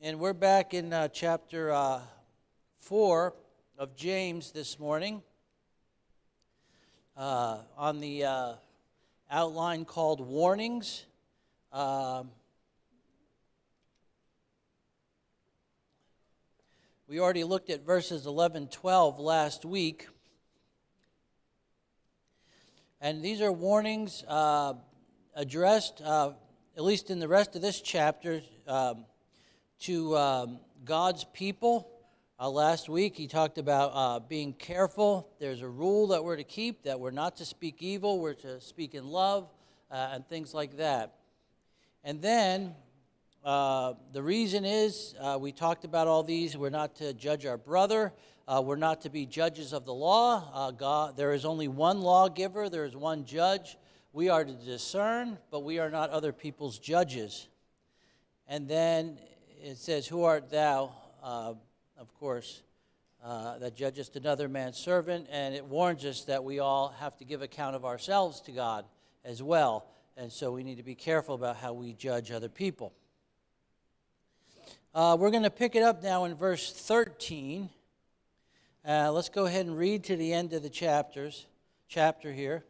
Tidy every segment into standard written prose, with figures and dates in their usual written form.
And we're back in chapter 4 of James this morning on the outline called Warnings. We already looked at verses 11, 12 last week. And these are warnings addressed, at least in the rest of this chapter, to God's people. Last week he talked about being careful. There's a rule that we're to keep, that we're not to speak evil, we're to speak in love, and things like that. And then the reason is, we talked about all these, we're not to judge our brother, we're not to be judges of the law. There is only one lawgiver, there is one judge. We are to discern, but we are not other people's judges. And then it says, who art thou, of course, that judgest another man's servant, and it warns us that we all have to give account of ourselves to God as well, and so we need to be careful about how we judge other people. We're going to pick it up now in verse 13. Let's go ahead and read to the end of the chapter here.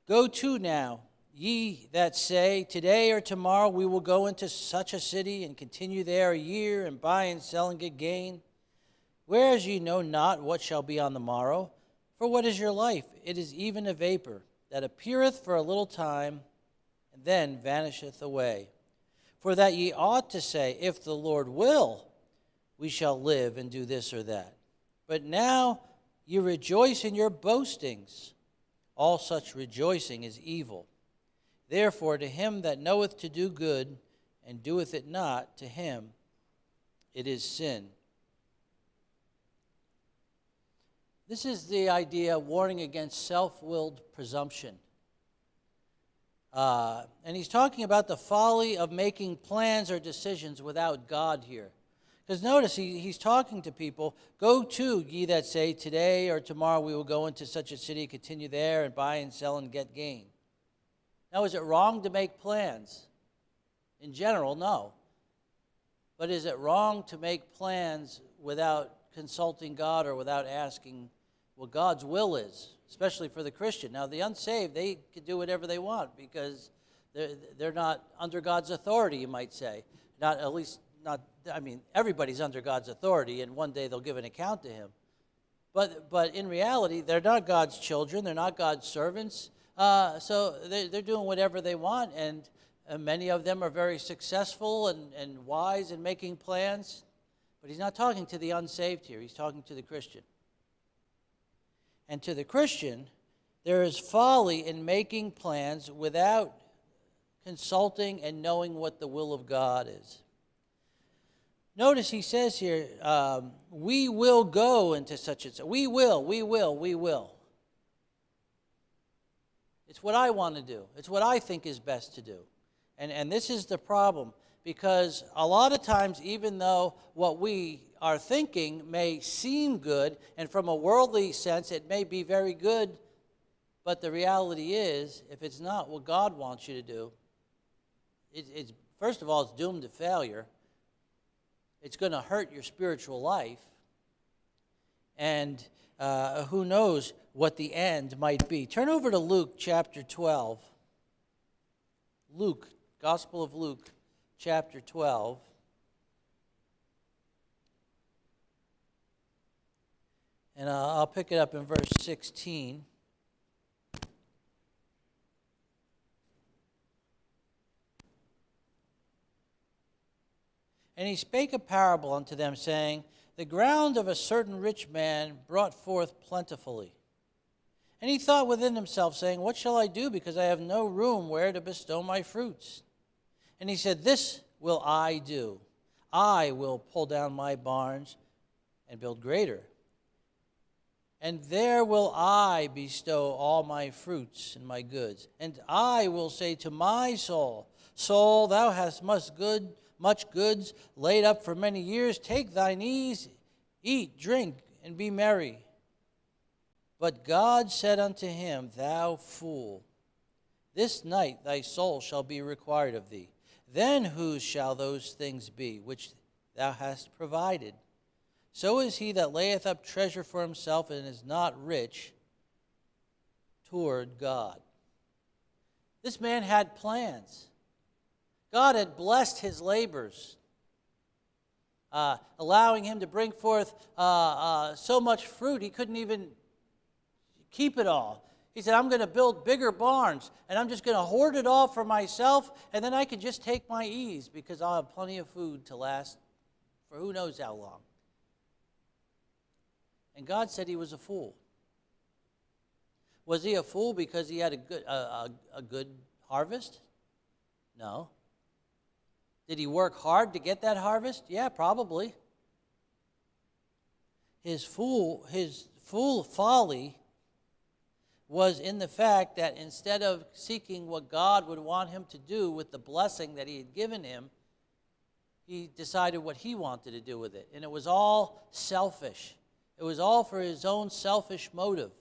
Go to now, ye that say, today or tomorrow we will go into such a city and continue there a year and buy and sell and get gain. Whereas ye know not what shall be on the morrow, for what is your life? It is even a vapor that appeareth for a little time and then vanisheth away. For that ye ought to say, if the Lord will, we shall live and do this or that. But now ye rejoice in your boastings. All such rejoicing is evil. Therefore, to him that knoweth to do good and doeth it not, to him it is sin. This is the idea of warning against self-willed presumption. And he's talking about the folly of making plans or decisions without God here. Because notice, he's talking to people, go to, ye that say, today or tomorrow we will go into such a city, continue there, and buy and sell and get gain. Now, is it wrong to make plans? In general, no. But is it wrong to make plans without consulting God or without asking what God's will is, especially for the Christian? Now, the unsaved, they can do whatever they want because they're not under God's authority, you might say. Everybody's under God's authority, and one day they'll give an account to him. But in reality, they're not God's children, they're not God's servants. So they're doing whatever they want, and many of them are very successful and wise in making plans. But he's not talking to the unsaved here. He's talking to the Christian. And to the Christian, there is folly in making plans without consulting and knowing what the will of God is. Notice he says here, we will go into such and such. We will. It's what I want to do. It's what I think is best to do. And this is the problem, because a lot of times, even though what we are thinking may seem good, and from a worldly sense it may be very good, but the reality is, if it's not what God wants you to do, it's first of all, it's doomed to failure. It's going to hurt your spiritual life. And who knows what the end might be. Turn over to Luke chapter 12. Luke, Gospel of Luke, chapter 12. And I'll pick it up in verse 16. And he spake a parable unto them, saying, the ground of a certain rich man brought forth plentifully. And he thought within himself, saying, what shall I do, because I have no room where to bestow my fruits? And he said, this will I do. I will pull down my barns and build greater. And there will I bestow all my fruits and my goods. And I will say to my soul, soul, thou hast much goods laid up for many years. Take thine ease, eat, drink, and be merry. But God said unto him, thou fool, this night thy soul shall be required of thee. then whose shall those things be which thou hast provided? So is he that layeth up treasure for himself and is not rich toward God. This man had plans. God had blessed his labors, allowing him to bring forth so much fruit he couldn't even keep it all. He said, I'm going to build bigger barns, and I'm just going to hoard it all for myself, and then I can just take my ease because I'll have plenty of food to last for who knows how long. And God said he was a fool. Was he a fool because he had a good harvest? No. Did he work hard to get that harvest? Yeah, probably. His fool folly was in the fact that instead of seeking what God would want him to do with the blessing that he had given him, he decided what he wanted to do with it. And it was all selfish. It was all for his own selfish motive.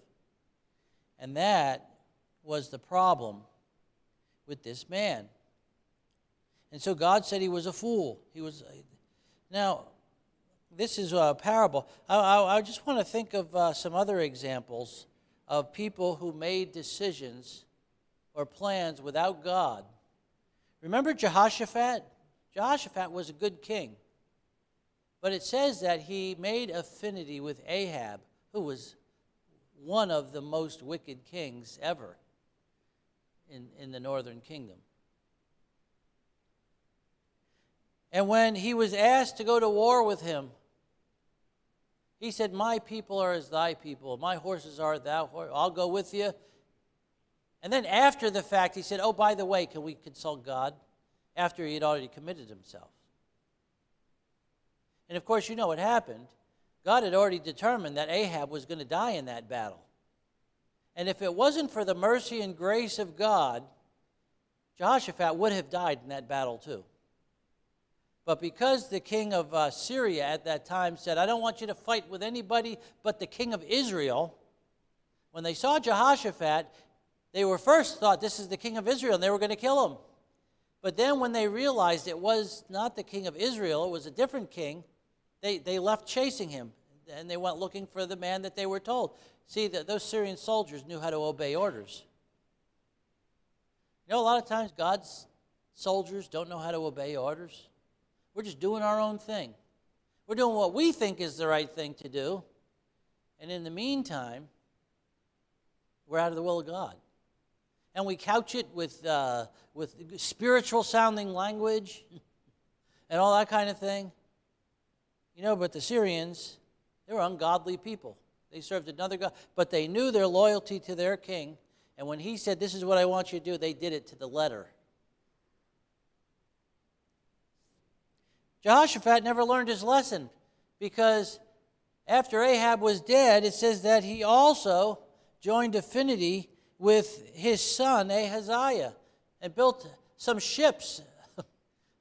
And that was the problem with this man. And so God said he was a fool. Now, this is a parable. I just want to think of some other examples of people who made decisions or plans without God. Remember Jehoshaphat? Jehoshaphat was a good king. But it says that he made affinity with Ahab, who was one of the most wicked kings ever in the northern kingdom. And when he was asked to go to war with him, he said, my people are as thy people. My horses are thou horse. I'll go with you. And then after the fact, he said, oh, by the way, can we consult God? After he had already committed himself. And of course, you know what happened. God had already determined that Ahab was going to die in that battle. And if it wasn't for the mercy and grace of God, Jehoshaphat would have died in that battle too. But because the king of Syria at that time said, I don't want you to fight with anybody but the king of Israel, when they saw Jehoshaphat, they were first thought this is the king of Israel, and they were going to kill him. But then when they realized it was not the king of Israel, it was a different king, they left chasing him, and they went looking for the man that they were told. See, those Syrian soldiers knew how to obey orders. You know, a lot of times God's soldiers don't know how to obey orders. We're just doing our own thing. We're doing what we think is the right thing to do. And in the meantime, we're out of the will of God. And we couch it with spiritual-sounding language and all that kind of thing. You know, but the Syrians, they were ungodly people. They served another God, but they knew their loyalty to their king. And when he said, this is what I want you to do, they did it to the letter. Jehoshaphat never learned his lesson because after Ahab was dead, it says that he also joined affinity with his son Ahaziah and built some ships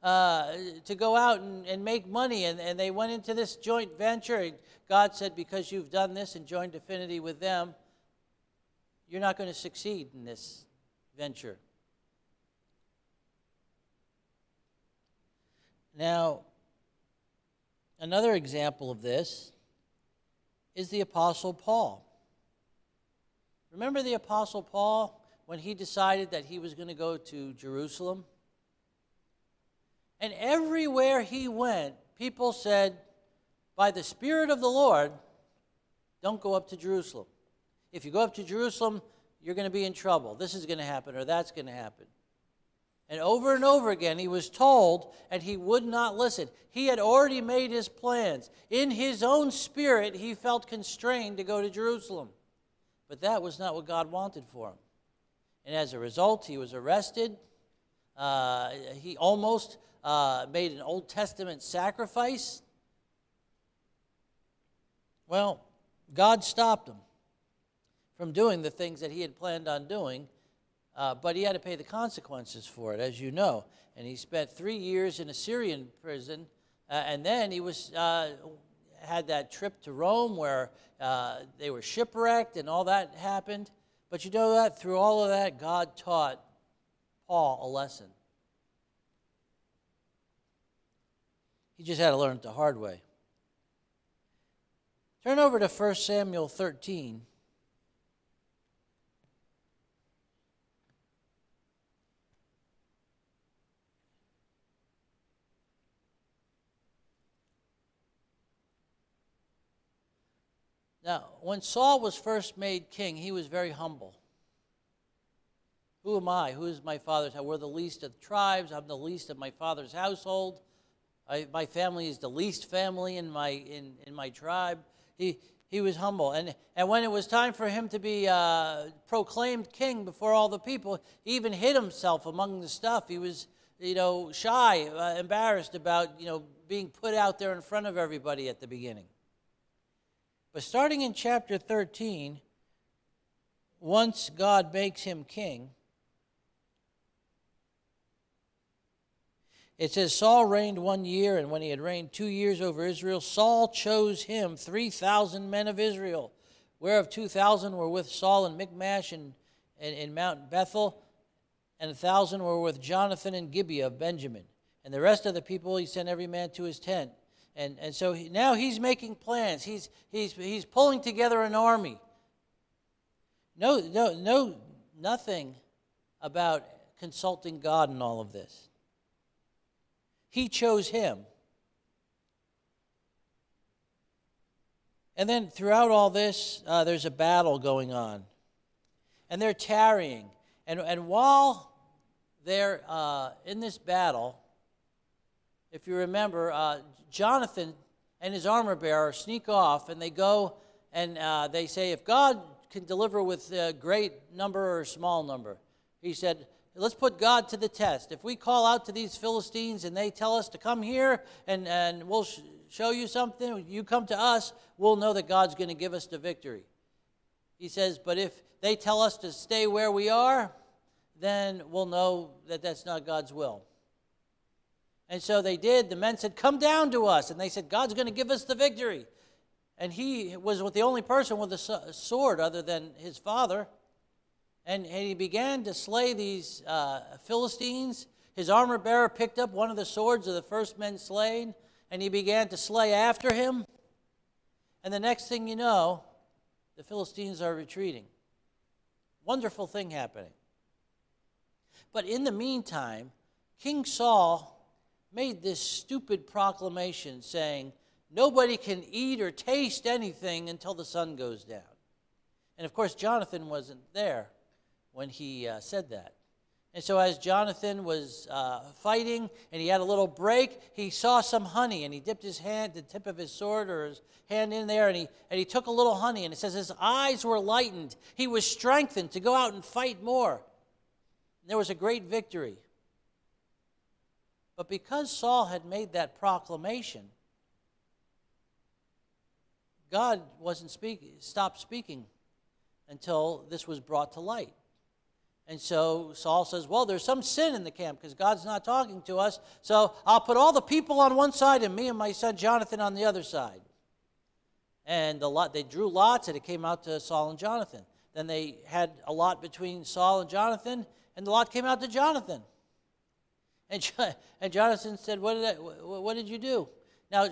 to go out and make money. And they went into this joint venture. And God said, because you've done this and joined affinity with them, you're not going to succeed in this venture. Now, another example of this is the Apostle Paul. Remember the Apostle Paul when he decided that he was going to go to Jerusalem? And everywhere he went, people said, by the Spirit of the Lord, don't go up to Jerusalem. If you go up to Jerusalem, you're going to be in trouble. This is going to happen or that's going to happen. And over again, he was told, and he would not listen. He had already made his plans. In his own spirit, he felt constrained to go to Jerusalem. But that was not what God wanted for him. And as a result, he was arrested. He almost made an Old Testament sacrifice. Well, God stopped him from doing the things that he had planned on doing. But he had to pay the consequences for it, as you know. And he spent 3 years in a Syrian prison. And then he had that trip to Rome where they were shipwrecked and all that happened. But you know that through all of that, God taught Paul a lesson. He just had to learn it the hard way. Turn over to 1 Samuel 13. Now, when Saul was first made king, he was very humble. Who am I? Who is my father's house? We're the least of the tribes. I'm the least of my father's household. My family is the least family in my tribe. He was humble. And when it was time for him to be proclaimed king before all the people, he even hid himself among the stuff. He was, shy, embarrassed about, being put out there in front of everybody at the beginning. But starting in chapter 13, once God makes him king, it says, Saul reigned 1 year, and when he had reigned 2 years over Israel, Saul chose him 3,000 men of Israel, whereof 2,000 were with Saul in Michmash and in Mount Bethel, and 1,000 were with Jonathan in Gibeah of Benjamin. And the rest of the people he sent every man to his tent. And so now he's making plans. He's pulling together an army. Nothing about consulting God in all of this. He chose him. And then throughout all this, there's a battle going on. And they're tarrying. And while they're in this battle, if you remember, Jonathan and his armor bearer sneak off, and they go and they say, if God can deliver with a great number or a small number, he said, let's put God to the test. If we call out to these Philistines and they tell us to come here and we'll show you something, you come to us, we'll know that God's going to give us the victory. He says, but if they tell us to stay where we are, then we'll know that that's not God's will. And so they did. The men said, come down to us. And they said, God's going to give us the victory. And he was the only person with a sword other than his father. And he began to slay these Philistines. His armor bearer picked up one of the swords of the first men slain, and he began to slay after him. And the next thing you know, the Philistines are retreating. Wonderful thing happening. But in the meantime, King Saul made this stupid proclamation saying, nobody can eat or taste anything until the sun goes down. And of course, Jonathan wasn't there when he said that. And so as Jonathan was fighting and he had a little break, he saw some honey, and he dipped his hand, the tip of his sword or his hand in there, and he took a little honey, and it says his eyes were lightened. He was strengthened to go out and fight more. And there was a great victory. But because Saul had made that proclamation, God stopped speaking until this was brought to light. And so Saul says, well, there's some sin in the camp because God's not talking to us, so I'll put all the people on one side and me and my son Jonathan on the other side. And they drew lots, and it came out to Saul and Jonathan. Then they had a lot between Saul and Jonathan, and the lot came out to Jonathan. And Jonathan said, what did you do? Now,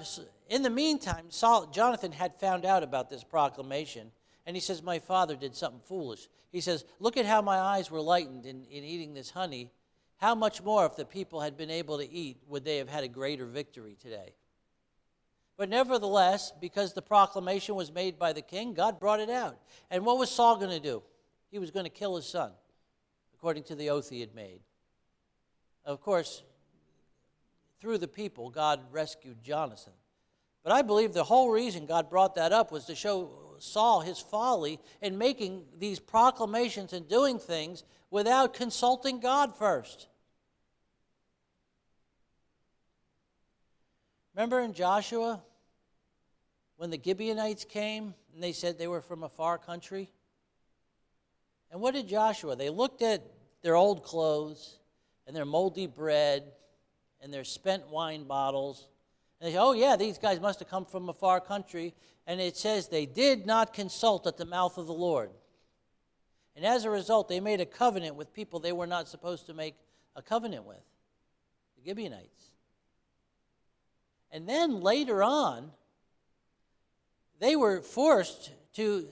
in the meantime, Jonathan had found out about this proclamation, and he says, my father did something foolish. He says, look at how my eyes were lightened in eating this honey. How much more, if the people had been able to eat, would they have had a greater victory today? But nevertheless, because the proclamation was made by the king, God brought it out. And what was Saul going to do? He was going to kill his son, according to the oath he had made. Of course, through the people, God rescued Jonathan. But I believe the whole reason God brought that up was to show Saul his folly in making these proclamations and doing things without consulting God first. Remember in Joshua, when the Gibeonites came and they said they were from a far country? And what did Joshua? They looked at their old clothes and their moldy bread and their spent wine bottles. And they say, oh yeah, these guys must have come from a far country. And it says they did not consult at the mouth of the Lord. And as a result, they made a covenant with people they were not supposed to make a covenant with, the Gibeonites. And then later on, they were forced to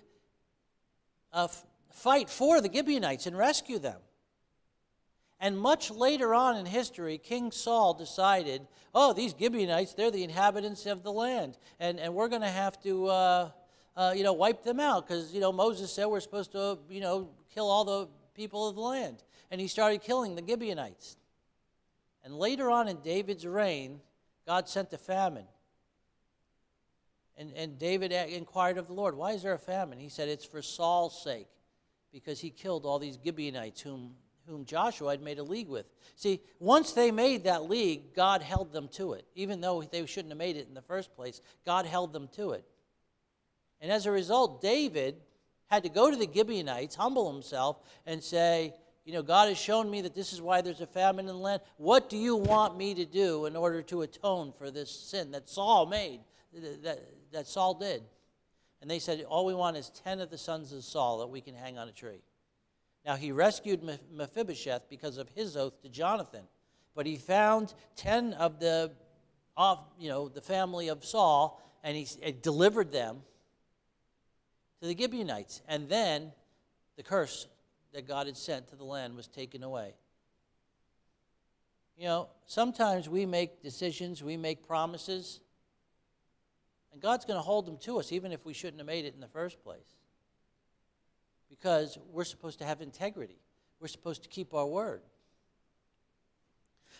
fight for the Gibeonites and rescue them. And much later on in history, King Saul decided, oh, these Gibeonites, they're the inhabitants of the land, and we're going to have to, wipe them out because, Moses said we're supposed to, kill all the people of the land. And he started killing the Gibeonites. And later on in David's reign, God sent a famine. And David inquired of the Lord, why is there a famine? He said, it's for Saul's sake, because he killed all these Gibeonites whom Joshua had made a league with. See, once they made that league, God held them to it. Even though they shouldn't have made it in the first place, God held them to it. And as a result, David had to go to the Gibeonites, humble himself, and say, God has shown me that this is why there's a famine in the land. What do you want me to do in order to atone for this sin that Saul made, that Saul did? And they said, all we want is 10 of the sons of Saul that we can hang on a tree. Now, he rescued Mephibosheth because of his oath to Jonathan. But he found 10 of the family of Saul, and he delivered them to the Gibeonites. And then the curse that God had sent to the land was taken away. Sometimes we make decisions, we make promises, and God's going to hold them to us, even if we shouldn't have made it in the first place. Because we're supposed to have integrity. We're supposed to keep our word.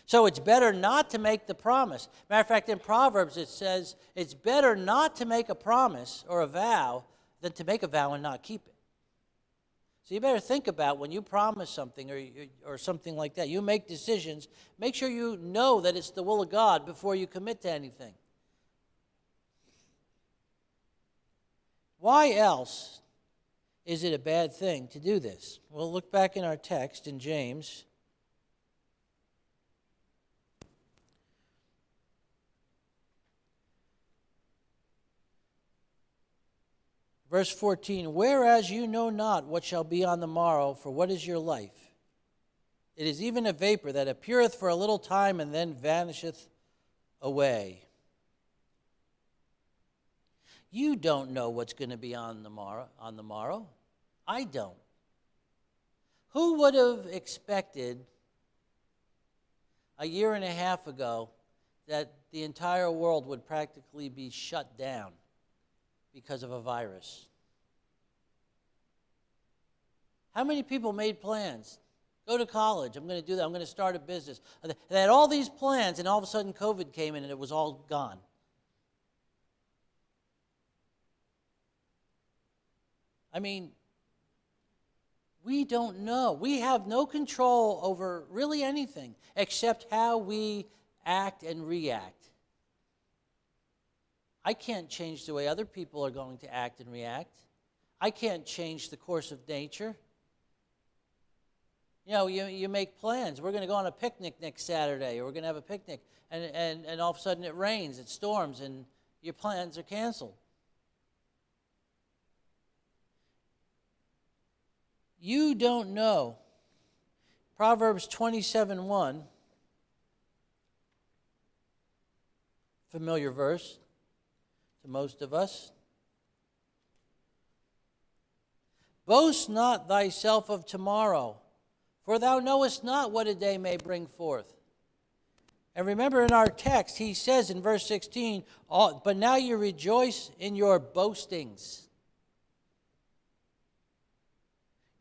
So it's better not to make the promise. Matter of fact, in Proverbs it says it's better not to make a promise or a vow than to make a vow and not keep it. So you better think about when you promise something or something like that. You make decisions. Make sure you know that it's the will of God before you commit to anything. Why else is it a bad thing to do this? Well, look back in our text in James. Verse 14, whereas you know not what shall be on the morrow, for what is your life? It is even a vapor that appeareth for a little time and then vanisheth away. You don't know what's going to be on the morrow. I don't. Who would have expected a year and a half ago that the entire world would practically be shut down because of a virus? How many people made plans? Go to college. I'm going to do that. I'm going to start a business. They had all these plans, and all of a sudden COVID came in and it was all gone. I mean, we don't know. We have no control over really anything except how we act and react. I can't change the way other people are going to act and react. I can't change the course of nature. You make plans. We're going to go on a picnic next Saturday, or we're going to have a picnic, and all of a sudden it rains, it storms, and your plans are canceled. You don't know. Proverbs 27:1, familiar verse to most of us. Boast not thyself of tomorrow, for thou knowest not what a day may bring forth. And remember in our text, he says in verse 16, but now you rejoice in your boastings.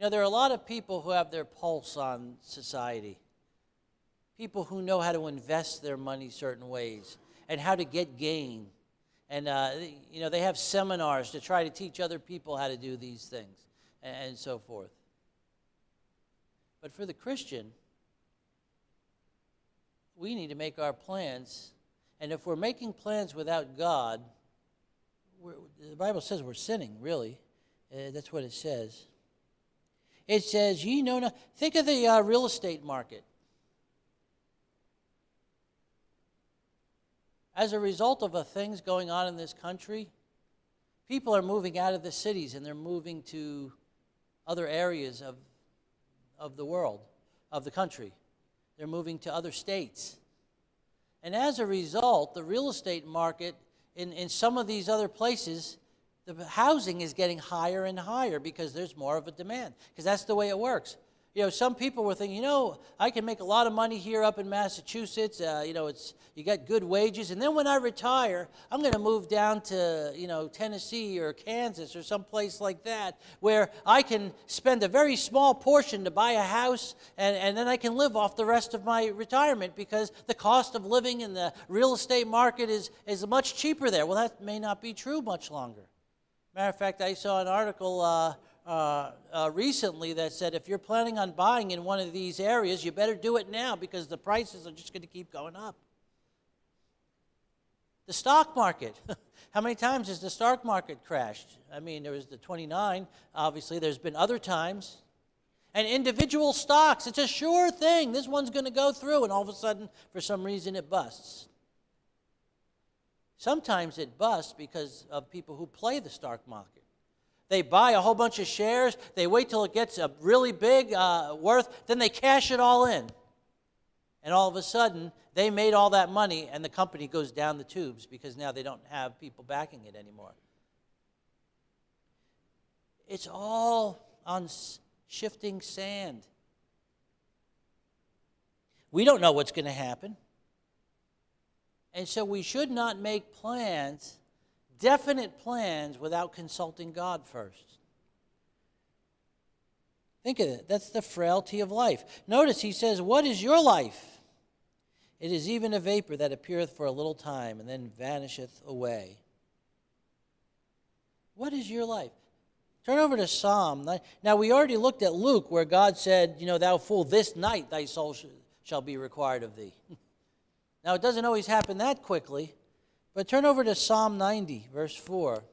There are a lot of people who have their pulse on society. People who know how to invest their money certain ways and how to get gain. And, they have seminars to try to teach other people how to do these things and so forth. But for the Christian, we need to make our plans. And if we're making plans without God, the Bible says we're sinning, really. That's what it says. It says, ye know not. Think of the real estate market. As a result of the things going on in this country, people are moving out of the cities and they're moving to other areas of the world, of the country. They're moving to other states. And as a result, the real estate market in some of these other places, the housing is getting higher and higher because there's more of a demand, because that's the way it works. Some people were thinking, I can make a lot of money here up in Massachusetts. You got good wages, and then when I retire, I'm going to move down to, Tennessee or Kansas or someplace like that, where I can spend a very small portion to buy a house, and then I can live off the rest of my retirement because the cost of living in the real estate market is much cheaper there. Well, that may not be true much longer. Matter of fact, I saw an article recently that said if you're planning on buying in one of these areas, you better do it now because the prices are just going to keep going up. The stock market. How many times has the stock market crashed? I mean, there was the 29. Obviously, there's been other times. And individual stocks, it's a sure thing. This one's going to go through, and all of a sudden, for some reason, it busts. Sometimes it busts because of people who play the stock market. They buy a whole bunch of shares, they wait till it gets a really big worth, then they cash it all in. And all of a sudden, they made all that money, and the company goes down the tubes because now they don't have people backing it anymore. It's all on shifting sand. We don't know what's going to happen. And so we should not make plans, definite plans, without consulting God first. Think of it. That's the frailty of life. Notice he says, what is your life? It is even a vapor that appeareth for a little time and then vanisheth away. What is your life? Turn over to Psalm. Now, we already looked at Luke where God said, thou fool, this night thy soul shall be required of thee. Now, it doesn't always happen that quickly, but turn over to Psalm 90, verse 4.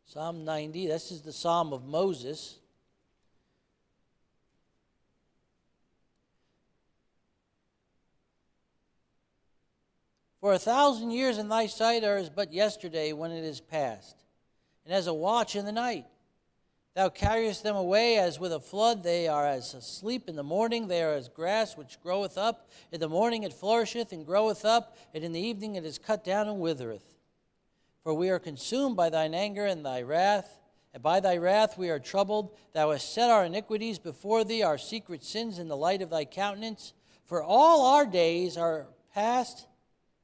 Psalm 90, this is the Psalm of Moses. For 1,000 years in thy sight are as but yesterday when it is past, and as a watch in the night. Thou carriest them away as with a flood. They are as asleep in the morning. They are as grass which groweth up. In the morning it flourisheth and groweth up, and in the evening it is cut down and withereth. For we are consumed by thine anger and thy wrath, and by thy wrath we are troubled. Thou hast set our iniquities before thee, our secret sins in the light of thy countenance. For all our days are passed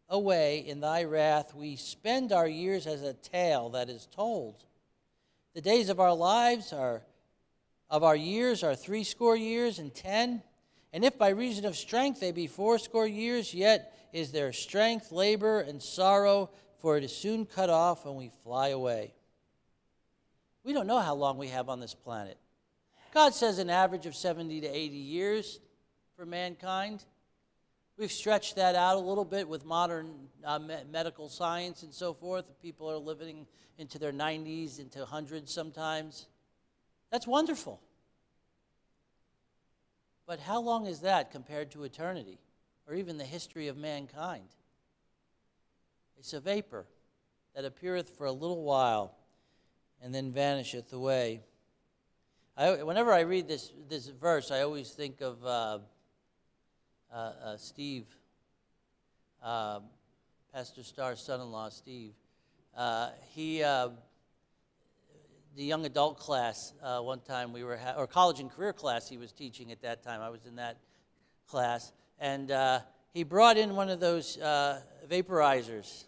away in thy wrath. We spend our years as a tale that is told. The days of our lives of our years are 80 years and 10. And if by reason of strength they be 80 years, yet is their strength labor and sorrow, for it is soon cut off and we fly away. We don't know how long we have on this planet. God says an average of 70 to 80 years for mankind. We've stretched that out a little bit with modern medical science and so forth. People are living into their 90s, into hundreds sometimes. That's wonderful. But how long is that compared to eternity, or even the history of mankind? It's a vapor that appeareth for a little while and then vanisheth away. Whenever I read this verse, I always think of Steve, Pastor Starr's son-in-law, Steve. The young adult class, one time we were, or college and career class he was teaching at that time. I was in that class. And he brought in one of those vaporizers.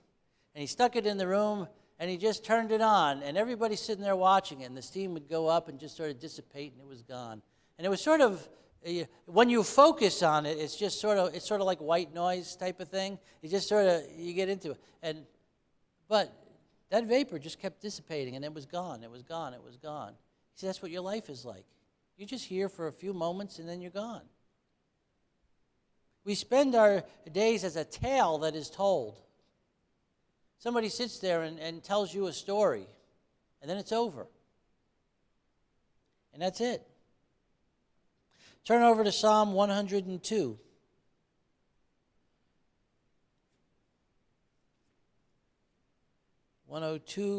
And he stuck it in the room, and he just turned it on. And everybody's sitting there watching it. And the steam would go up and just sort of dissipate, and it was gone. And it was sort of, when you focus on it, it's sort of like white noise type of thing. You just sort of, you get into it. But that vapor just kept dissipating, and it was gone, it was gone, it was gone. See, that's what your life is like. You're just here for a few moments, and then you're gone. We spend our days as a tale that is told. Somebody sits there and tells you a story, and then it's over. And that's it. Turn over to Psalm 102.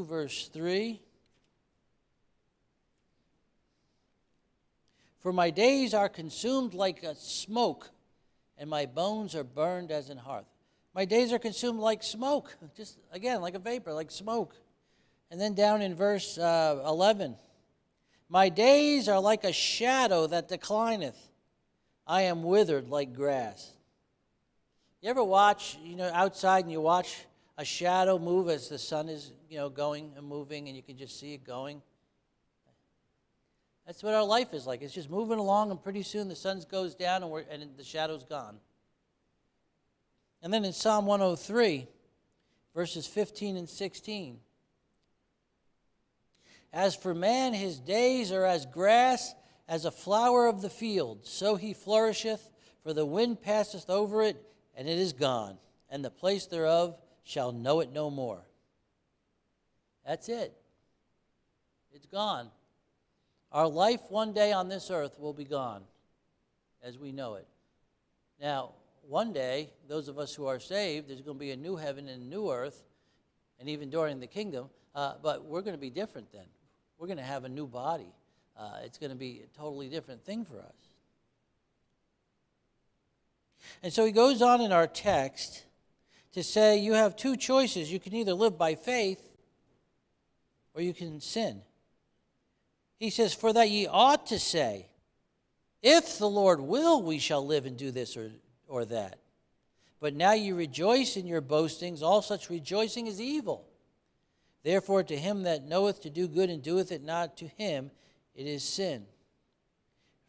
Verse 3. For my days are consumed like a smoke, and my bones are burned as in hearth. My days are consumed like smoke, just again, like a vapor, like smoke. And then down in verse 11, my days are like a shadow that declineth. I am withered like grass. You ever watch, outside and you watch a shadow move as the sun is, going and moving, and you can just see it going? That's what our life is like. It's just moving along, and pretty soon the sun goes down and the shadow's gone. And then in Psalm 103, verses 15 and 16, as for man, his days are as grass, as a flower of the field. So he flourisheth, for the wind passeth over it, and it is gone, and the place thereof shall know it no more. That's it. It's gone. Our life one day on this earth will be gone as we know it. Now, one day, those of us who are saved, there's going to be a new heaven and a new earth, and even during the kingdom, but we're going to be different then. We're going to have a new body. It's going to be a totally different thing for us. And so he goes on in our text to say you have two choices. You can either live by faith or you can sin. He says, for that ye ought to say, if the Lord will, we shall live and do this or that. But now ye rejoice in your boastings. All such rejoicing is evil. Therefore to him that knoweth to do good and doeth it not, to him it is sin.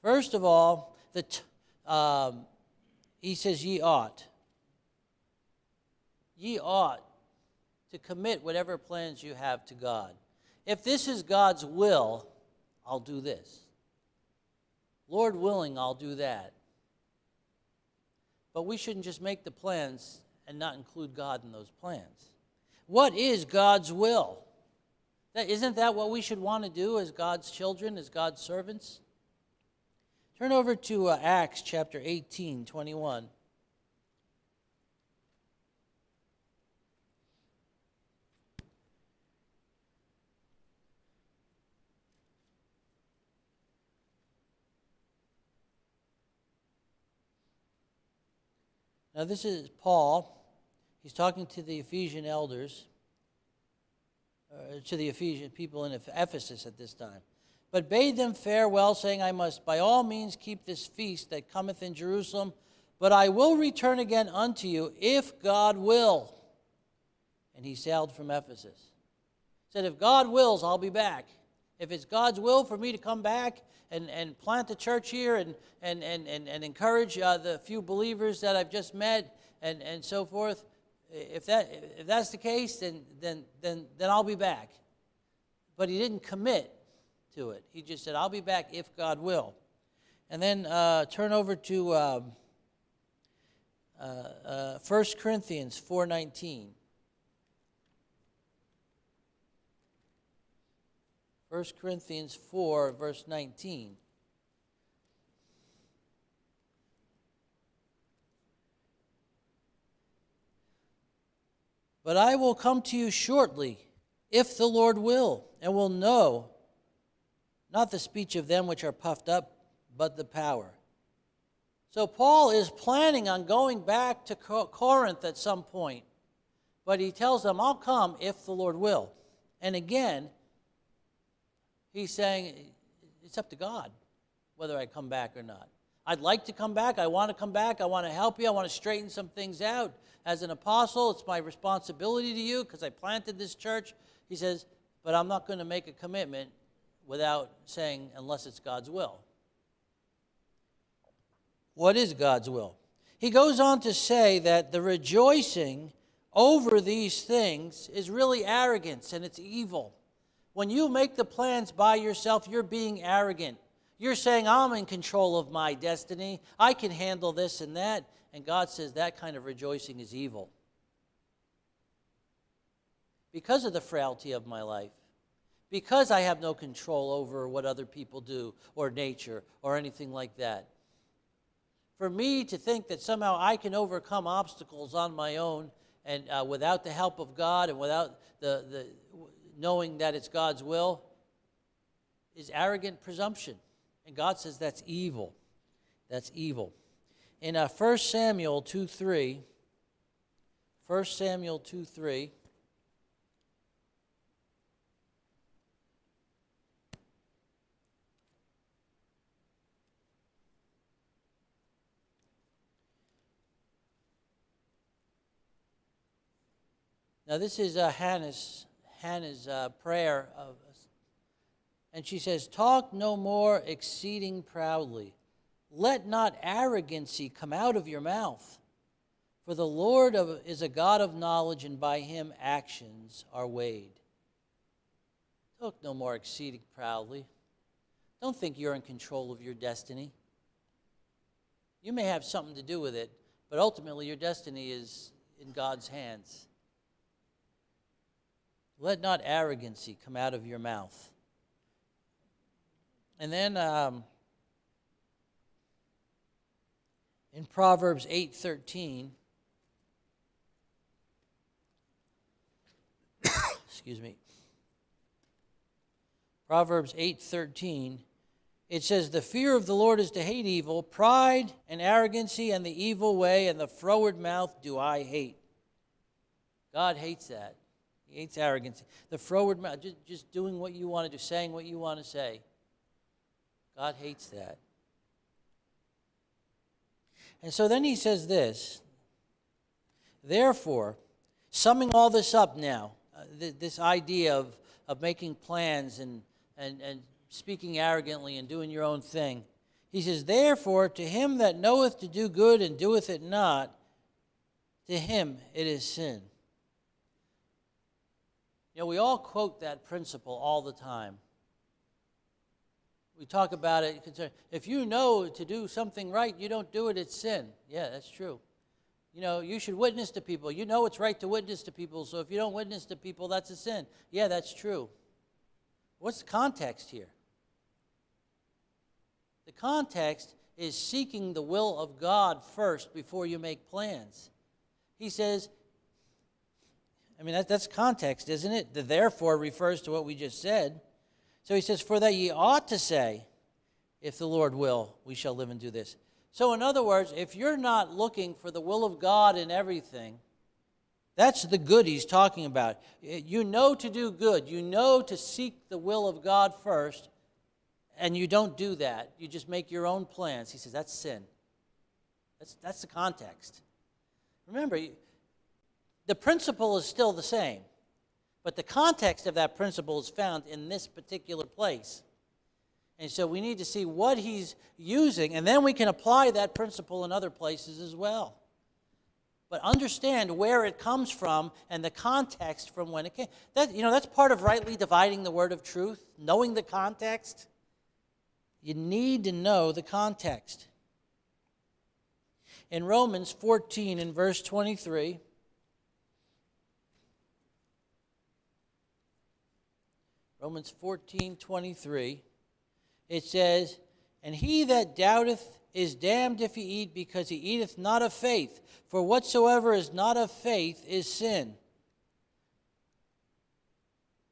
First of all, he says ye ought. Ye ought to commit whatever plans you have to God. If this is God's will, I'll do this. Lord willing, I'll do that. But we shouldn't just make the plans and not include God in those plans. What is God's will? Isn't that what we should want to do as God's children, as God's servants? Turn over to Acts chapter 18, 21. Now this is Paul. He's talking to the Ephesian elders, to the Ephesian people in Ephesus at this time. But bade them farewell, saying, I must by all means keep this feast that cometh in Jerusalem, but I will return again unto you, if God will. And he sailed from Ephesus. Said, if God wills, I'll be back. If it's God's will for me to come back and plant a church here and encourage the few believers that I've just met and so forth, if that's the case, then I'll be back. But he didn't commit to it. He just said, I'll be back if God will. And then turn over to 1 Corinthians 4:19. 1 Corinthians 4, verse 19. But I will come to you shortly, if the Lord will, and will know, not the speech of them which are puffed up, but the power. So Paul is planning on going back to Corinth at some point, but he tells them, I'll come if the Lord will. And again, he's saying, it's up to God whether I come back or not. I'd like to come back. I want to come back. I want to help you. I want to straighten some things out. As an apostle, it's my responsibility to you because I planted this church. He says, but I'm not going to make a commitment without saying, unless it's God's will. What is God's will? He goes on to say that the rejoicing over these things is really arrogance and it's evil. When you make the plans by yourself, you're being arrogant. You're saying, I'm in control of my destiny. I can handle this and that. And God says that kind of rejoicing is evil. Because of the frailty of my life, because I have no control over what other people do or nature or anything like that. For me to think that somehow I can overcome obstacles on my own and without the help of God and without the knowing that it's God's will is arrogant presumption. And God says that's evil. That's evil. In 1 Samuel 2:3, 1 Samuel 2:3, now this is Hannah's prayer and she says, "Talk no more exceeding proudly. Let not arrogancy come out of your mouth. For the Lord is a God of knowledge, and by him actions are weighed." Talk no more exceeding proudly. Don't think you're in control of your destiny. You may have something to do with it, but ultimately your destiny is in God's hands. Let not arrogancy come out of your mouth. And then in Proverbs 8:13, excuse me, Proverbs 8:13, it says, "The fear of the Lord is to hate evil, pride and arrogancy and the evil way and the froward mouth do I hate." God hates that. He hates arrogance. The froward mouth, just doing what you want to do, saying what you want to say. God hates that. And so then he says this, therefore, summing all this up now, this idea of making plans and speaking arrogantly and doing your own thing. He says, therefore, to him that knoweth to do good and doeth it not, to him it is sin. You know, we all quote that principle all the time. We talk about it. If you know to do something right, you don't do it, it's sin. Yeah, that's true. You know, you should witness to people. You know it's right to witness to people, so if you don't witness to people, that's a sin. Yeah, that's true. What's the context here? The context is seeking the will of God first before you make plans. He says, I mean, that's context, isn't it? The therefore refers to what we just said. So he says, for that ye ought to say, if the Lord will, we shall live and do this. So in other words, if you're not looking for the will of God in everything, that's the good he's talking about. You know to do good. You know to seek the will of God first, and you don't do that. You just make your own plans. He says that's sin. That's the context. Remember, the principle is still the same, but the context of that principle is found in this particular place. And so we need to see what he's using, and then we can apply that principle in other places as well. But understand where it comes from and the context from when it came. That's part of rightly dividing the word of truth, knowing the context. You need to know the context. In Romans 14 and verse 23, Romans 14:23, it says, and he that doubteth is damned if he eat, because he eateth not of faith. For whatsoever is not of faith is sin.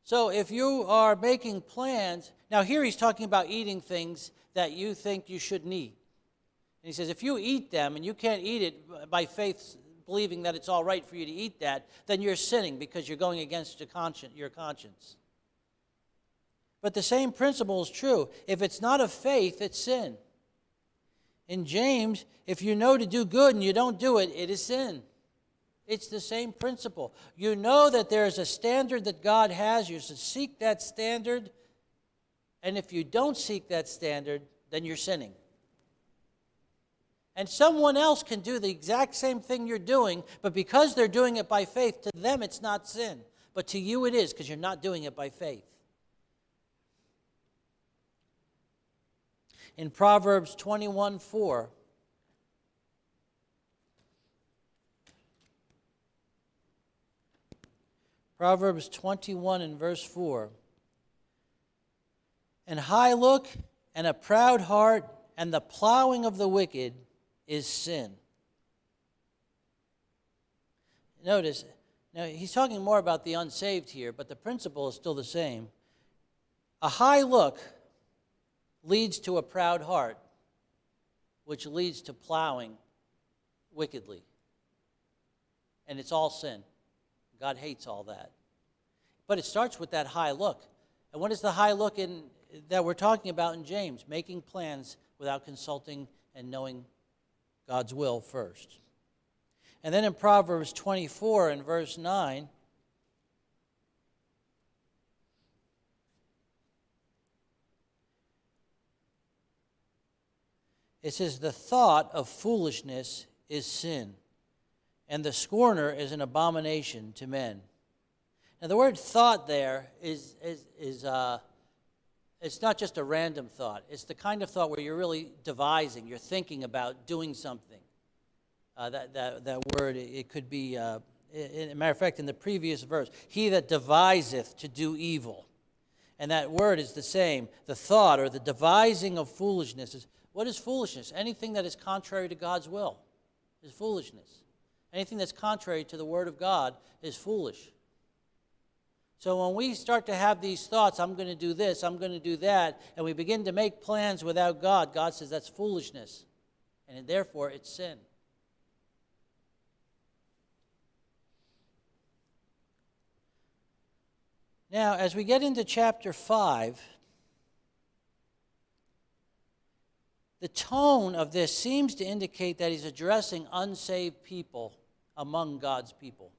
So if you are making plans, now here he's talking about eating things that you think you shouldn't eat. And he says if you eat them and you can't eat it by faith, believing that it's all right for you to eat that, then you're sinning because you're going against your conscience. But the same principle is true. If it's not of faith, it's sin. In James, if you know to do good and you don't do it, it is sin. It's the same principle. You know that there is a standard that God has. You should seek that standard. And if you don't seek that standard, then you're sinning. And someone else can do the exact same thing you're doing, but because they're doing it by faith, to them it's not sin. But to you it is, because you're not doing it by faith. In Proverbs 21:4, Proverbs 21 and verse 4, an high look and a proud heart and the plowing of the wicked is sin. Notice, now he's talking more about the unsaved here, but the principle is still the same. A high look leads to a proud heart, which leads to plowing wickedly. And it's all sin. God hates all that. But it starts with that high look. And what is the high look that we're talking about in James? Making plans without consulting and knowing God's will first. And then in Proverbs 24 and verse 9, it says, the thought of foolishness is sin, and the scorner is an abomination to men. Now the word thought there is it's not just a random thought. It's the kind of thought where you're really devising, you're thinking about doing something. That word, it could be, as a matter of fact, in the previous verse, he that deviseth to do evil. And that word is the same. The thought or the devising of foolishness is, what is foolishness? Anything that is contrary to God's will is foolishness. Anything that's contrary to the word of God is foolish. So when we start to have these thoughts, I'm going to do this, I'm going to do that, and we begin to make plans without God, God says that's foolishness. And therefore, it's sin. Now, as we get into chapter 5, the tone of this seems to indicate that he's addressing unsaved people among God's people.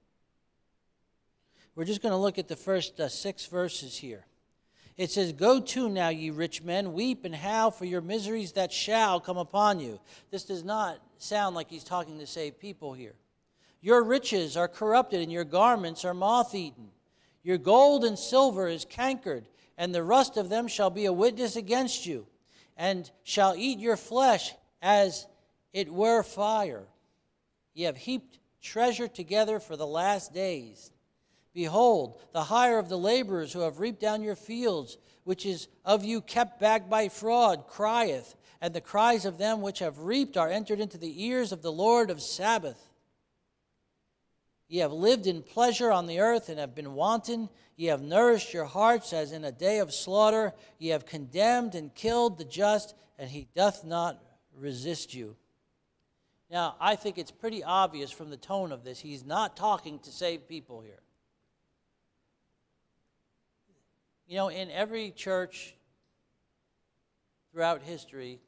We're just going to look at the first 6 verses here. It says, go to now, ye rich men, weep and howl for your miseries that shall come upon you. This does not sound like he's talking to saved people here. Your riches are corrupted, and your garments are moth-eaten. Your gold and silver is cankered, and the rust of them shall be a witness against you, and shall eat your flesh as it were fire. Ye have heaped treasure together for the last days. Behold, the hire of the laborers who have reaped down your fields, which is of you kept back by fraud, crieth, and the cries of them which have reaped are entered into the ears of the Lord of Sabaoth. Ye have lived in pleasure on the earth and have been wanton. Ye have nourished your hearts as in a day of slaughter. Ye have condemned and killed the just, and he doth not resist you. Now, I think it's pretty obvious from the tone of this, he's not talking to saved people here. You know, in every church throughout history,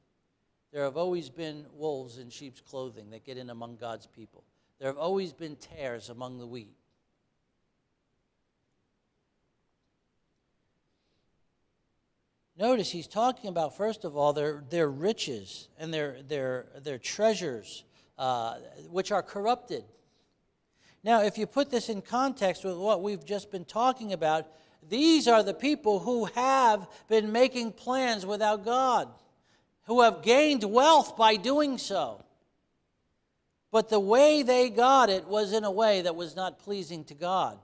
there have always been wolves in sheep's clothing that get in among God's people. There have always been tares among the wheat. Notice he's talking about, first of all, their riches and their treasures, which are corrupted. Now, if you put this in context with what we've just been talking about, these are the people who have been making plans without God, who have gained wealth by doing so. But the way they got it was in a way that was not pleasing to God.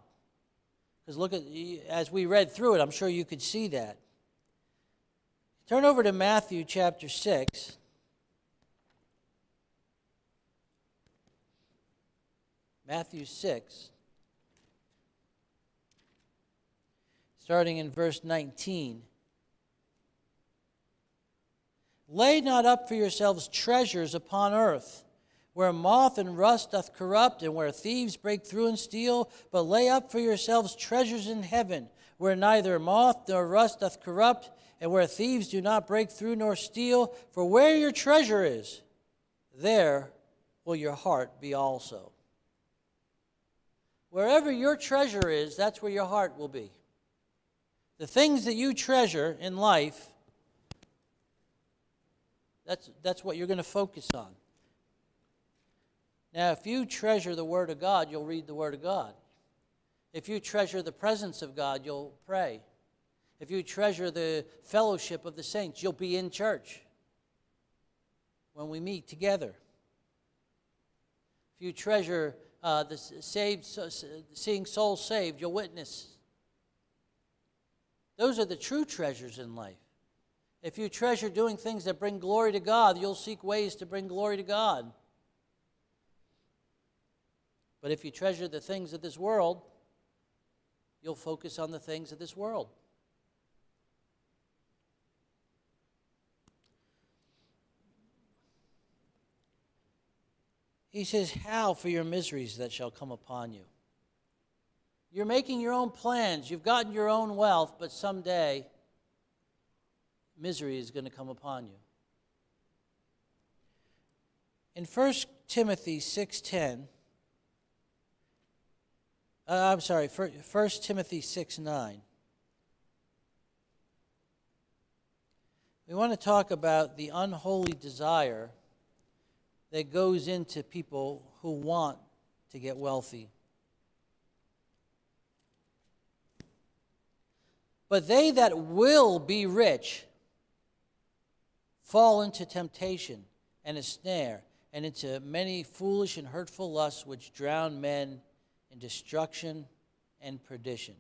Because look at, as we read through it, I'm sure you could see that. Turn over to Matthew chapter 6. Matthew 6. Starting in verse 19. Lay not up for yourselves treasures upon earth, where moth and rust doth corrupt, and where thieves break through and steal, but lay up for yourselves treasures in heaven, where neither moth nor rust doth corrupt, and where thieves do not break through nor steal. For where your treasure is, there will your heart be also. Wherever your treasure is, that's where your heart will be. The things that you treasure in life, that's what you're going to focus on. Now, if you treasure the Word of God, you'll read the Word of God. If you treasure the presence of God, you'll pray. If you treasure the fellowship of the saints, you'll be in church when we meet together. If you treasure seeing souls saved, you'll witness. Those are the true treasures in life. If you treasure doing things that bring glory to God, you'll seek ways to bring glory to God. But if you treasure the things of this world, you'll focus on the things of this world. He says, "How for your miseries that shall come upon you." You're making your own plans. You've gotten your own wealth, but someday misery is going to come upon you. In 1 Timothy 6:10, 1 Timothy 6:9, we want to talk about the unholy desire that goes into people who want to get wealthy. But they that will be rich fall into temptation and a snare, and into many foolish and hurtful lusts which drown men in destruction and perdition.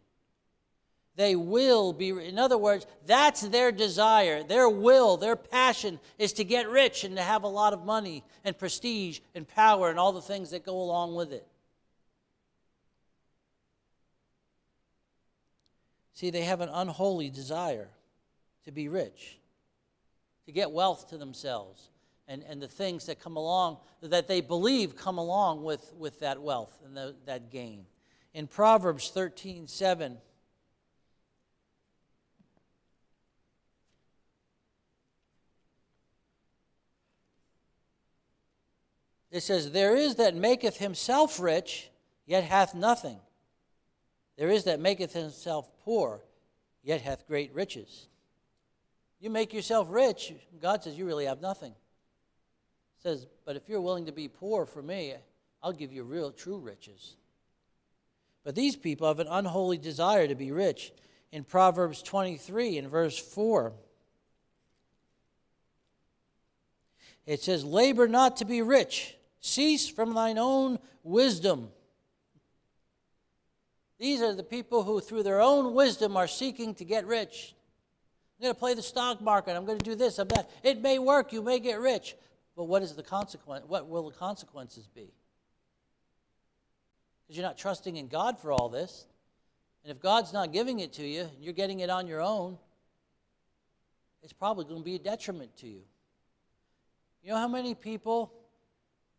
They will be, in other words, that's their desire, their will, their passion is to get rich and to have a lot of money and prestige and power and all the things that go along with it. See, they have an unholy desire to be rich, to get wealth to themselves, and the things that come along, that they believe come along with that wealth and that gain. In Proverbs 13:7, it says, "There is that maketh himself rich, yet hath nothing. There is that maketh himself poor, yet hath great riches." You make yourself rich, God says you really have nothing. He says, but if you're willing to be poor for me, I'll give you real, true riches. But these people have an unholy desire to be rich. In Proverbs 23, in verse 4, it says, "Labor not to be rich. Cease from thine own wisdom." These are the people who, through their own wisdom, are seeking to get rich. I'm going to play the stock market. I'm going to do this. I'm that. It may work. You may get rich. But what is the consequence? What will the consequences be? Because you're not trusting in God for all this. And if God's not giving it to you, and you're getting it on your own, it's probably going to be a detriment to you. You know how many people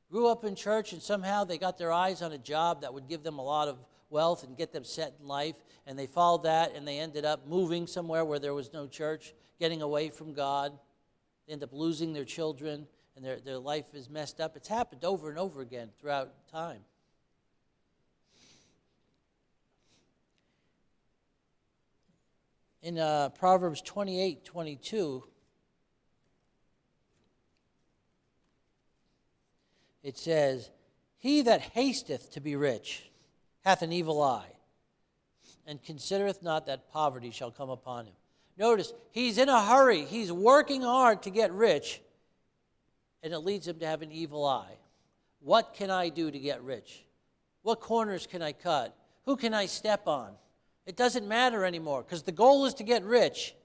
grew up in church and somehow they got their eyes on a job that would give them a lot of wealth and get them set in life, and they followed that and they ended up moving somewhere where there was no church, getting away from God. They end up losing their children, and their life is messed up. It's happened over and over again throughout time. In Proverbs 28:22, it says, "He that hasteth to be rich hath an evil eye, and considereth not that poverty shall come upon him." Notice, he's in a hurry. He's working hard to get rich, and it leads him to have an evil eye. What can I do to get rich? What corners can I cut? Who can I step on? It doesn't matter anymore, because the goal is to get rich.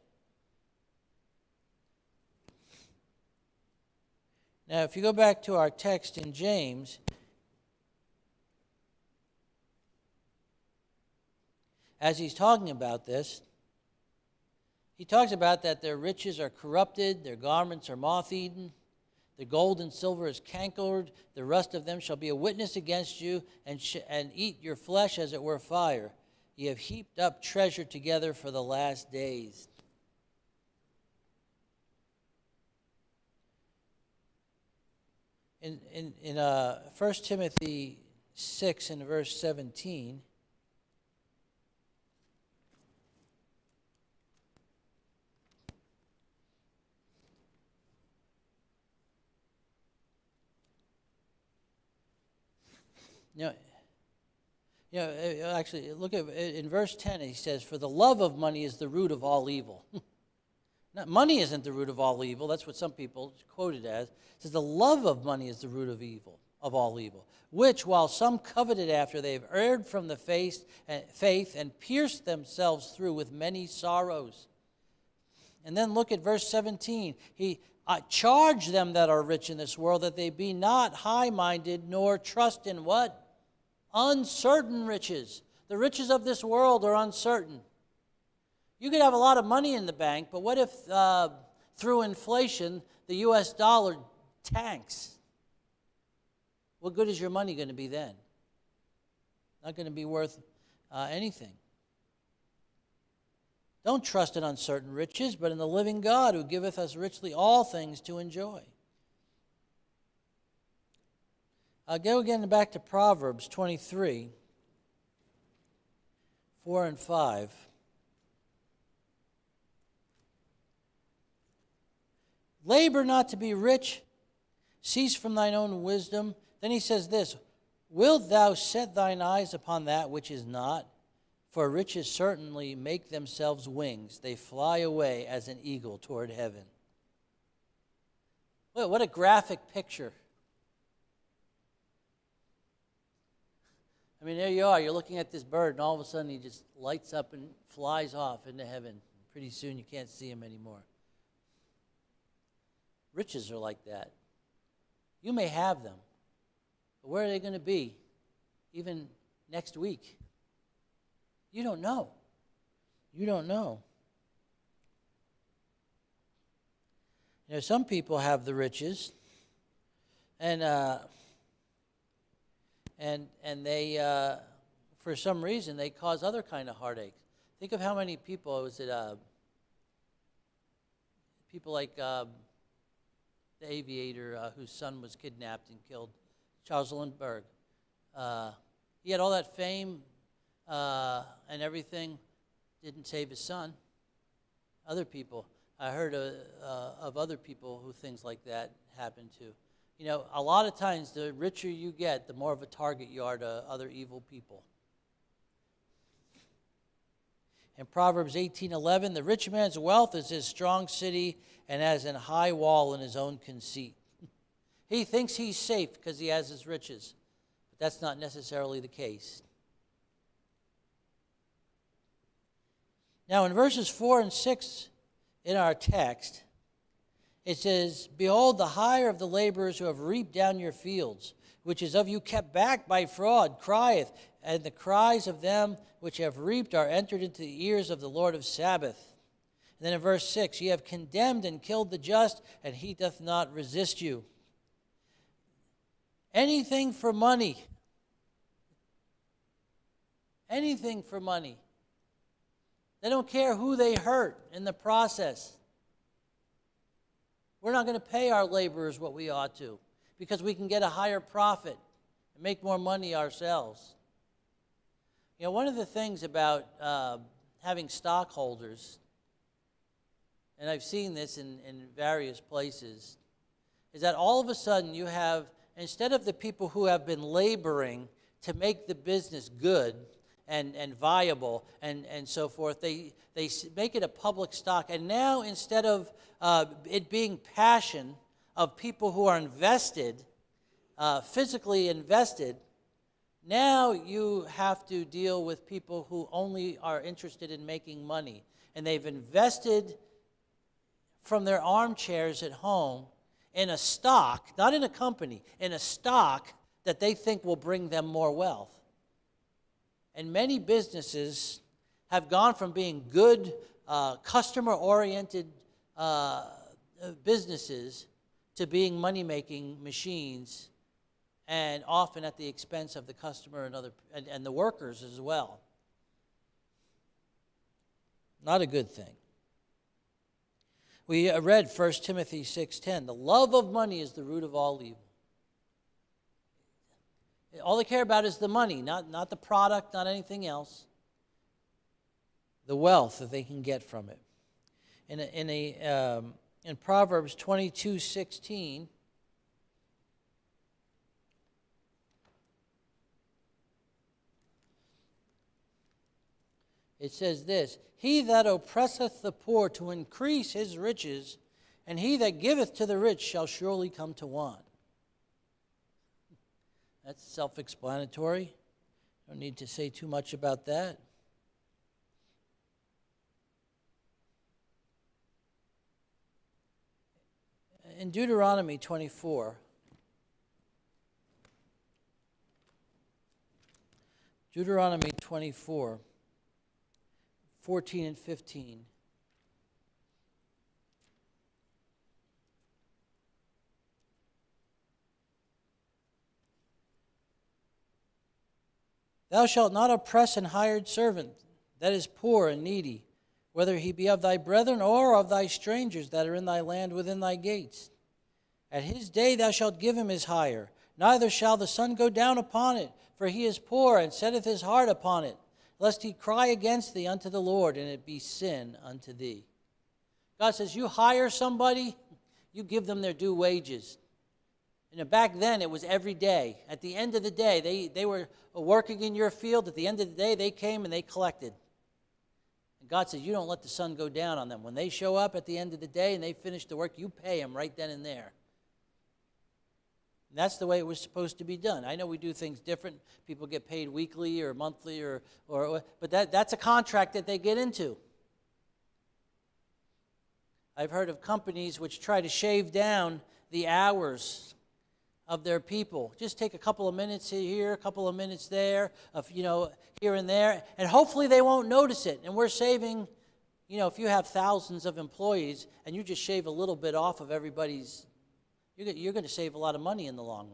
Now, if you go back to our text in James, as he's talking about this, he talks about that their riches are corrupted, their garments are moth-eaten, the gold and silver is cankered, the rust of them shall be a witness against you, and eat your flesh as it were fire. Ye have heaped up treasure together for the last days. In 1 Timothy 6 and verse 17, actually, look at in verse 10. He says, "For the love of money is the root of all evil." Not, money isn't the root of all evil. That's what some people quote it as. It says the love of money is the root of evil, of all evil. Which, while some coveted after, they have erred from the faith and pierced themselves through with many sorrows. And then look at verse 17. He charge them that are rich in this world that they be not high-minded, nor trust in what? Uncertain riches. The riches of this world are uncertain. You could have a lot of money in the bank, but what if through inflation the U.S. dollar tanks? what good is your money going to be then? Not going to be worth anything. Don't trust in uncertain riches, but in the living God who giveth us richly all things to enjoy. I'll go again back to Proverbs 23, 4 and 5. Labor not to be rich, cease from thine own wisdom. Then he says this, wilt thou set thine eyes upon that which is not? For riches certainly make themselves wings. They fly away as an eagle toward heaven. What a graphic picture. I mean, there you are. You're looking at this bird, and all of a sudden he just lights up and flies off into heaven. Pretty soon you can't see him anymore. Riches are like that. You may have them, but where are they going to be even next week? You don't know. You don't know. You know, some people have the riches, and they, for some reason, they cause other kind of heartaches. Think of how many people, people like the aviator whose son was kidnapped and killed, Charles Lindbergh. He had all that fame and everything, didn't save his son. Other people, I heard of other people who things like that happen to. You know, a lot of times the richer you get, the more of a target you are to other evil people. In Proverbs 18:11, the rich man's wealth is his strong city and has an high wall in his own conceit. He thinks he's safe because he has his riches, but that's not necessarily the case. Now, in verses 4 and 6 in our text, it says, behold, the hire of the laborers who have reaped down your fields, which is of you kept back by fraud, crieth, and the cries of them which have reaped are entered into the ears of the Lord of Sabaoth. And then in verse 6, ye have condemned and killed the just, and he doth not resist you. Anything for money. Anything for money. They don't care who they hurt in the process. We're not going to pay our laborers what we ought to because we can get a higher profit and make more money ourselves. You know, one of the things about having stockholders, and I've seen this in various places, is that all of a sudden you have, instead of the people who have been laboring to make the business good and viable and so forth, they make it a public stock. And now instead of it being passion of people who are invested, physically invested, now you have to deal with people who only are interested in making money. And they've invested from their armchairs at home in a stock, not in a company, in a stock that they think will bring them more wealth. And many businesses have gone from being good, customer-oriented businesses to being money-making machines, and often at the expense of the customer and the workers as well. Not a good thing. We read 1 Timothy 6:10, the love of money is the root of all evil. All they care about is the money, not the product, not anything else. The wealth that they can get from it. In Proverbs 22:16, it says this, he that oppresseth the poor to increase his riches, and he that giveth to the rich shall surely come to want. That's self-explanatory. Don't need to say too much about that. In Deuteronomy 24, Deuteronomy 24, 14 and 15. Thou shalt not oppress an hired servant that is poor and needy, whether he be of thy brethren or of thy strangers that are in thy land within thy gates. At his day thou shalt give him his hire, neither shall the sun go down upon it, for he is poor, and setteth his heart upon it, lest he cry against thee unto the Lord, and it be sin unto thee. God says, you hire somebody, you give them their due wages. And back then, it was every day. At the end of the day, they were working in your field. At the end of the day, they came and they collected. And God says, you don't let the sun go down on them. When they show up at the end of the day and they finish the work, you pay them right then and there. And that's the way it was supposed to be done. I know we do things different. People get paid weekly or monthly, but that's a contract that they get into. I've heard of companies which try to shave down the hours of their people. Just take a couple of minutes here, a couple of minutes there, here and there, and hopefully they won't notice it. And we're saving, if you have thousands of employees and you just shave a little bit off of everybody's, you're going to save a lot of money in the long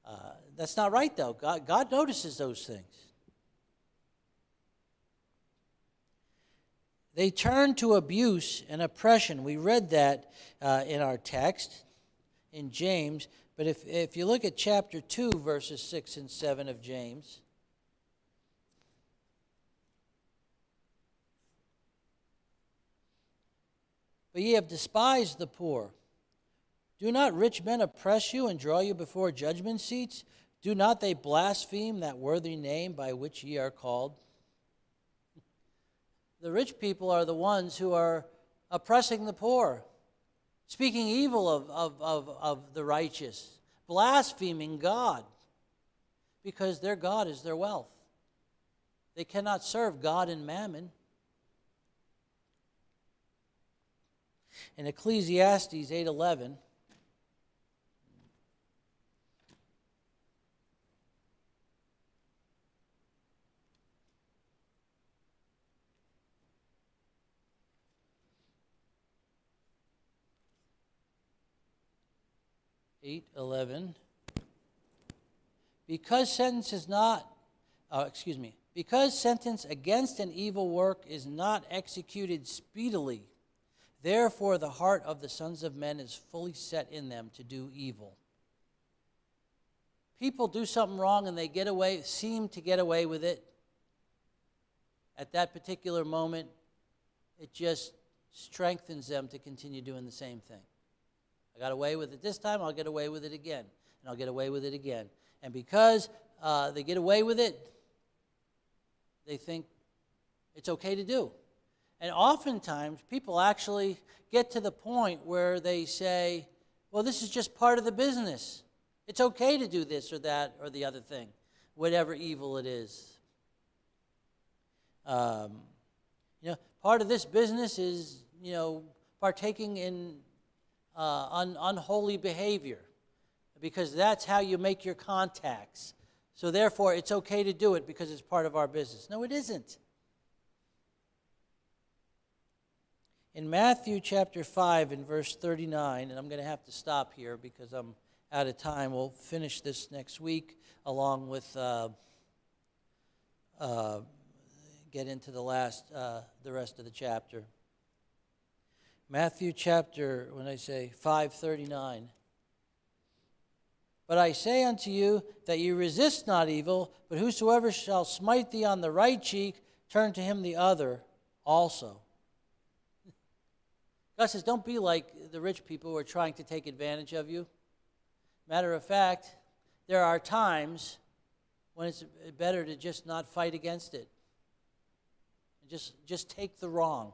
run. That's not right, though. God notices those things. They turn to abuse and oppression. We read that in our text in James. But if you look at chapter 2, verses 6 and 7 of James, but ye have despised the poor. Do not rich men oppress you and draw you before judgment seats? Do not they blaspheme that worthy name by which ye are called? The rich people are the ones who are oppressing the poor, speaking evil of the righteous, blaspheming God, because their God is their wealth. They cannot serve God and mammon. In Ecclesiastes 8:11, because sentence against an evil work is not executed speedily, therefore the heart of the sons of men is fully set in them to do evil. People do something wrong and they seem to get away with it. At that particular moment, it just strengthens them to continue doing the same thing. I got away with it this time, I'll get away with it again. And I'll get away with it again. And because they get away with it, they think it's okay to do. And oftentimes, people actually get to the point where they say, well, this is just part of the business. It's okay to do this or that or the other thing, whatever evil it is. Part of this business is, partaking in unholy behavior, because that's how you make your contacts. So therefore, it's okay to do it because it's part of our business. No, it isn't. In Matthew chapter 5 and verse 39, and I'm going to have to stop here because I'm out of time. We'll finish this next week along with get into the rest of the chapter. Matthew chapter, when I say 5:39. But I say unto you that ye resist not evil, but whosoever shall smite thee on the right cheek, turn to him the other also. God says, don't be like the rich people who are trying to take advantage of you. Matter of fact, there are times when it's better to just not fight against it. Just take the wrong.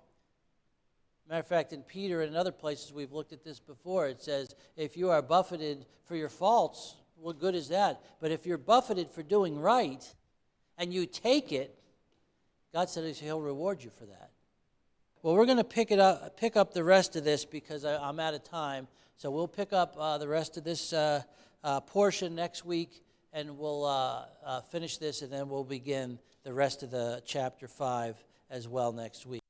Matter of fact, in Peter and other places we've looked at this before, it says, if you are buffeted for your faults, what good is that? But if you're buffeted for doing right and you take it, God said he'll reward you for that. Well, we're going to pick up the rest of this because I'm out of time. So we'll pick up the rest of this portion next week, and we'll finish this, and then we'll begin the rest of the chapter 5 as well next week.